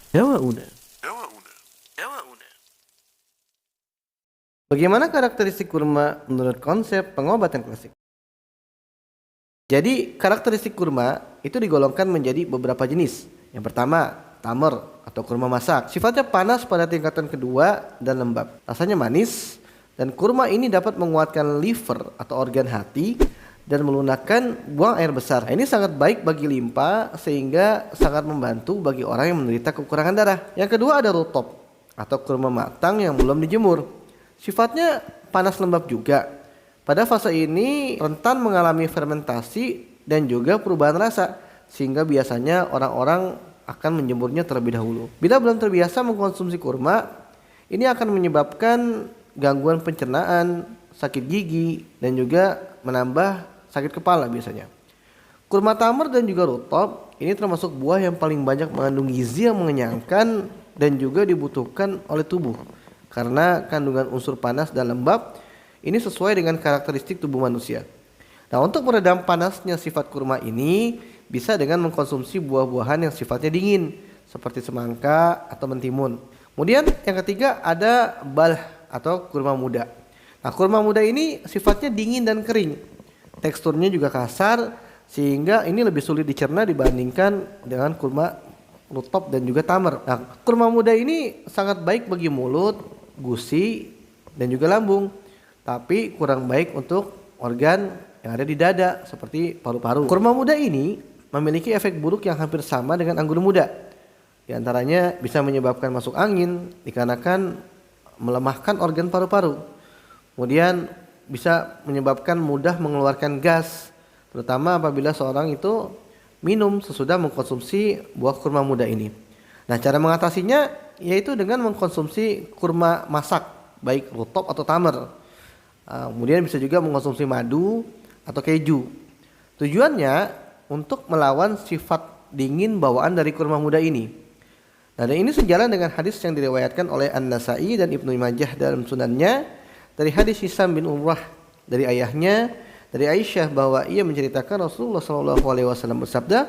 Dawa una. Bagaimana karakteristik kurma menurut konsep pengobatan klasik? Jadi, karakteristik kurma itu digolongkan menjadi beberapa jenis. Yang pertama, tamer atau kurma masak. Sifatnya panas pada tingkatan kedua dan lembab. Rasanya manis dan kurma ini dapat menguatkan liver atau organ hati dan melunakkan buang air besar. Nah, ini sangat baik bagi limpa sehingga sangat membantu bagi orang yang menderita kekurangan darah. Yang kedua ada rutop atau kurma matang yang belum dijemur. Sifatnya panas lembab juga. Pada fase ini rentan mengalami fermentasi dan juga perubahan rasa sehingga biasanya orang-orang akan menjemurnya terlebih dahulu. Bila belum terbiasa mengkonsumsi kurma, ini akan menyebabkan gangguan pencernaan, sakit gigi dan juga menambah sakit kepala biasanya. Kurma tamar dan juga rutop ini termasuk buah yang paling banyak mengandung gizi yang mengenyangkan dan juga dibutuhkan oleh tubuh. Karena kandungan unsur panas dan lembab ini sesuai dengan karakteristik tubuh manusia. Nah, untuk meredam panasnya sifat kurma ini bisa dengan mengkonsumsi buah-buahan yang sifatnya dingin seperti semangka atau mentimun. Kemudian yang ketiga ada balh atau kurma muda. Nah, kurma muda ini sifatnya dingin dan kering. Teksturnya juga kasar sehingga ini lebih sulit dicerna dibandingkan dengan kurma rutop dan juga tamar. Nah, kurma muda ini sangat baik bagi mulut, gusi dan juga lambung, tapi kurang baik untuk organ yang ada di dada seperti paru-paru. Kurma muda ini memiliki efek buruk yang hampir sama dengan anggur muda. Di antaranya bisa menyebabkan masuk angin dikarenakan melemahkan organ paru-paru. Kemudian bisa menyebabkan mudah mengeluarkan gas, terutama apabila seorang itu minum sesudah mengkonsumsi buah kurma muda ini. Nah, cara mengatasinya yaitu dengan mengkonsumsi kurma masak, baik rutop atau tamar. Kemudian bisa juga mengkonsumsi madu atau keju. Tujuannya untuk melawan sifat dingin bawaan dari kurma muda ini. Nah, dan ini sejalan dengan hadis yang diriwayatkan oleh An-Nasa'i dan Ibnu Majah dalam sunannya dari hadis Hisam bin Urwah dari ayahnya dari Aisyah bahwa ia menceritakan Rasulullah SAW bersabda,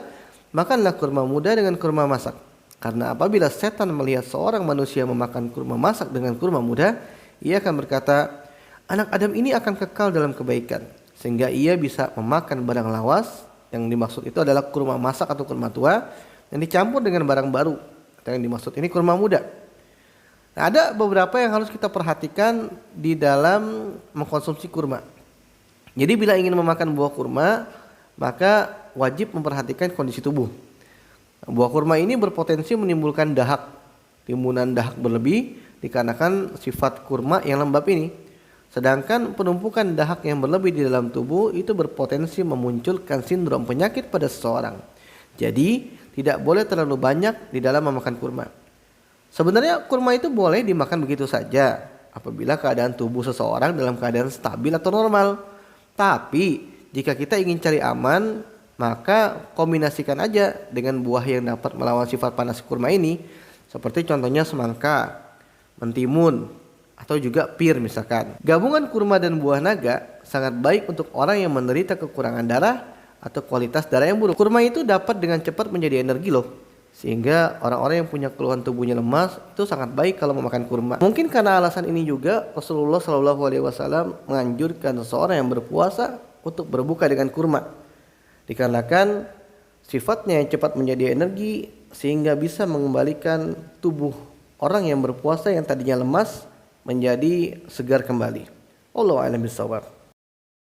makanlah kurma muda dengan kurma masak. Karena apabila setan melihat seorang manusia memakan kurma masak dengan kurma muda, ia akan berkata, anak Adam ini akan kekal dalam kebaikan, sehingga ia bisa memakan barang lawas. Yang dimaksud itu adalah kurma masak atau kurma tua yang dicampur dengan barang baru. Yang dimaksud ini kurma muda. Nah, ada beberapa yang harus kita perhatikan di dalam mengkonsumsi kurma. Jadi bila ingin memakan buah kurma, maka wajib memperhatikan kondisi tubuh. Buah kurma ini berpotensi menimbulkan dahak, timbunan dahak berlebih dikarenakan sifat kurma yang lembab ini. Sedangkan penumpukan dahak yang berlebih di dalam tubuh itu berpotensi memunculkan sindrom penyakit pada seseorang. Jadi tidak boleh terlalu banyak di dalam memakan kurma. Sebenarnya kurma itu boleh dimakan begitu saja apabila keadaan tubuh seseorang dalam keadaan stabil atau normal. Tapi jika kita ingin cari aman, maka kombinasikan aja dengan buah yang dapat melawan sifat panas kurma ini, seperti contohnya semangka, mentimun, atau juga pir misalkan. Gabungan kurma dan buah naga sangat baik untuk orang yang menderita kekurangan darah atau kualitas darah yang buruk. Kurma itu dapat dengan cepat menjadi energi loh. Sehingga orang-orang yang punya keluhan tubuhnya lemas itu sangat baik kalau memakan kurma. Mungkin karena alasan ini juga Rasulullah SAW menganjurkan seseorang yang berpuasa untuk berbuka dengan kurma. Dikarenakan sifatnya yang cepat menjadi energi sehingga bisa mengembalikan tubuh orang yang berpuasa yang tadinya lemas menjadi segar kembali. Wallahu a'lam bishawab.